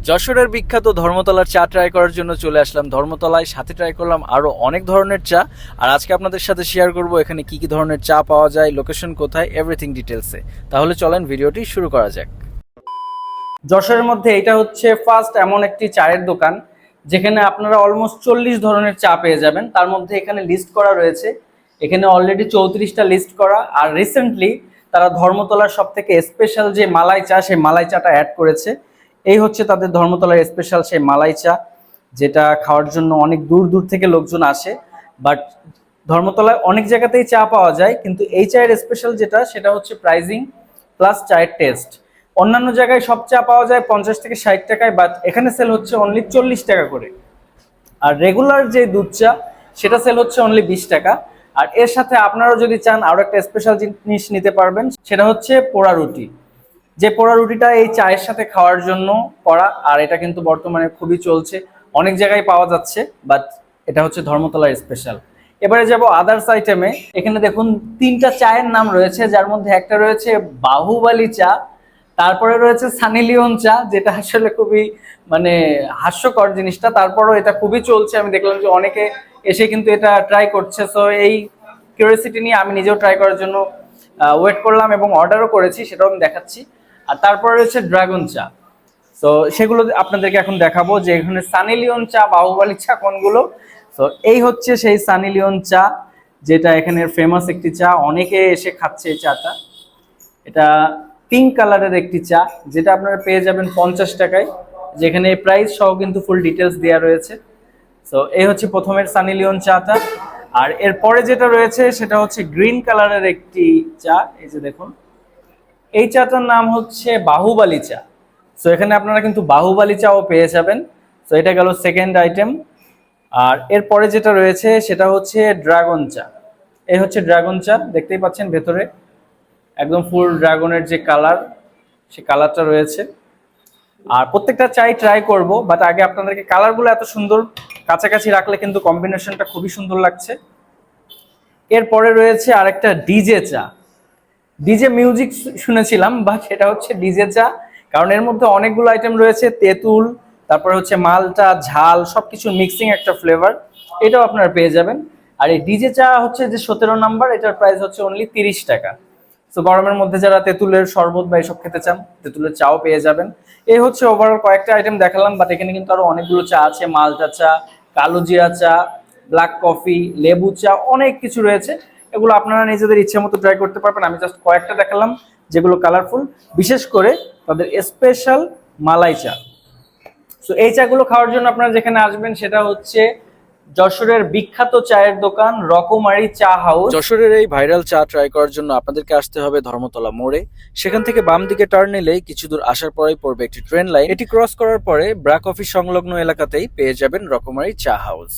যশোরের বিখ্যাত ধর্মতলার চা ট্রাই করার জন্য চলে আসলাম ধর্মতলায়, সাথে ট্রাই করলাম আরো অনেক ধরনের চা। আর আজকে আপনাদের সাথে শেয়ার করব এখানে কি কি ধরনের চা পাওয়া যায়, লোকেশন কোথায়, এভরিথিং ডিটেলসে। তাহলে চলেন ভিডিওটি শুরু করা যাক। যশোরের মধ্যে এটা হচ্ছে ফার্স্ট এমন একটি চায়ের দোকান যেখানে আপনারা অলমোস্ট 40 ধরনের চা পেয়ে যাবেন। তার মধ্যে এখানে লিস্ট করা রয়েছে, এখানে অলরেডি 34টা লিস্ট করা। আর রিসেন্টলি তারা ধর্মতলার সব থেকে স্পেশাল যে মালাই চা, সেই মালাই চাটা অ্যাড করেছে। এই হচ্ছে তাদের ধর্মতলার স্পেশাল সেই মালাই চা, যেটা খাওয়ার জন্য অনেক দূর দূর থেকে লোকজন আসে। বাট ধর্মতলায় অনেক জায়গাতেই চা পাওয়া যায়, কিন্তু এই চায়ের স্পেশাল যেটা, সেটা হচ্ছে প্রাইজিং প্লাস চায়ের টেস্ট। অন্যান্য জায়গায় সব চা পাওয়া যায় 50 থেকে 60 টাকায়, বাট এখানে সেল হচ্ছে অনলি 40 টাকা করে। আর রেগুলার যে দুধ চা, সেটা সেল হচ্ছে অনলি 20 টাকা। আর এর সাথে আপনারা যদি চান আরো একটা স্পেশাল জিনিস নিতে পারবেন, সেটা হচ্ছে পোড়া রুটি। যে পোড়া রুটিটা এই চায়ের সাথে খাওয়ার জন্য করা, আর এটা কিন্তু বর্তমানে খুবই চলছে, অনেক জায়গায় পাওয়া যাচ্ছে, বাট এটা হচ্ছে ধর্মতলার স্পেশাল। এবারে যাব আদার্স আইটেমে। এখানে দেখুন 3টা চায়ের নাম রয়েছে, যার মধ্যে একটা রয়েছে বাহুবালি চা, তারপরে রয়েছে সানি লিওন চা, যেটা আসলে খুবই মানে হাস্যকর জিনিসটা, তারপরও এটা খুবই চলছে। আমি দেখলাম যে অনেকে এসে কিন্তু এটা ট্রাই করছে। সো এই কিউরিওসিটি নিয়ে আমি নিজেও ট্রাই করার জন্য ওয়েট করলাম এবং অর্ডারও করেছি, সেটাও আমি দেখাচ্ছি। আর তারপরে রয়েছে ড্রাগন চা। তো সেগুলো আপনাদেরকে এখন দেখাবো যে এখানে সানি লিওন চা, বাহুবলী চা কোনগুলো। তো এই হচ্ছে সেই সানি লিওন চা, যেটা এখানের ফেমাস একটি চা, অনেকে এসে খাচ্ছে এই চাটা। এটা পিঙ্ক কালারের একটি চা, যেটা আপনারা পেয়ে যাবেন 50 টাকায়, যেখানে প্রাইস সহ কিন্তু ফুল ডিটেলস দেওয়া রয়েছে। তো এই হচ্ছে প্রথমের সানি লিওন চাটা। আর এরপরে যেটা রয়েছে সেটা হচ্ছে গ্রিন কালারের একটি চা, এই যে দেখুন, এই চাটার নাম হচ্ছে বাহুবালি চা। সো এখানে আপনারা কিন্তু বাহুবালি চাও পেয়ে যাবেন। তো এটা গেল সেকেন্ড আইটেম। আর এরপরে যেটা রয়েছে সেটা হচ্ছে ড্রাগন চা। এই হচ্ছে ড্রাগন চা, দেখতেই পাচ্ছেন ভেতরে একদম ফুল ড্রাগনের যে কালার, সে কালারটা রয়েছে। আর প্রত্যেকটা চাই ট্রাই করব, বাট আগে আপনাদেরকে কালারগুলো এত সুন্দর কাছাকাছি রাখলে কিন্তু কম্বিনেশনটা খুবই সুন্দর লাগছে। এরপরে রয়েছে আরেকটা ডিজে চা। ডিজে মিউজিক শুনেছিলাম, বা সেটা হচ্ছে ডিজে চা, কারণ এর মধ্যে অনেকগুলো আইটেম রয়েছে, তেঁতুল, তারপরে হচ্ছে মালটা, ঝাল, সবকিছু মিক্সিং একটা ফ্লেভার, এটাও আপনারা পেয়ে যাবেন। আর এই ডিজে চা হচ্ছে যে 17 নাম্বার, এটার প্রাইস হচ্ছে অনলি 30 টাকা। তো গরমের মধ্যে যারা তেঁতুলের শরবত বা এসব খেতে চান, তেঁতুলের চাও পেয়ে যাবেন। এই হচ্ছে ওভারঅল কয়েকটা আইটেম দেখালাম, বাট এখানে কিন্তু আরো অনেকগুলো চা আছে, মালটা চা, কালো জিরা চা, ব্ল্যাক কফি, লেবু চা, অনেক কিছু রয়েছে। এগুলো আপনারা নিজেদের ইচ্ছে মতো ট্রাই করতে পারবেন। আমি জাস্ট কয়েকটা দেখালাম যেগুলো কালারফুল, বিশেষ করে তাদের স্পেশাল মালাই চা। তো এই চাগুলো খাওয়ার জন্য আপনারা যেখানে আসবেন সেটা হচ্ছে যশোরের বিখ্যাত চায়ের দোকান রকমারি চা হাউস। যশোরের এই ভাইরাল চা ট্রাই করার জন্য আপনাদেরকে আসতে হবে ধর্মতলা মোড়ে। সেখান থেকে বাম দিকে টার্ন নিলেই কিছু দূর আসার পরেই পড়বে একটি ট্রেন লাইন। এটি ক্রস করার পরে ব্র্যাক অফিস সংলগ্ন এলাকাতেই পেয়ে যাবেন রকমারি চা হাউস।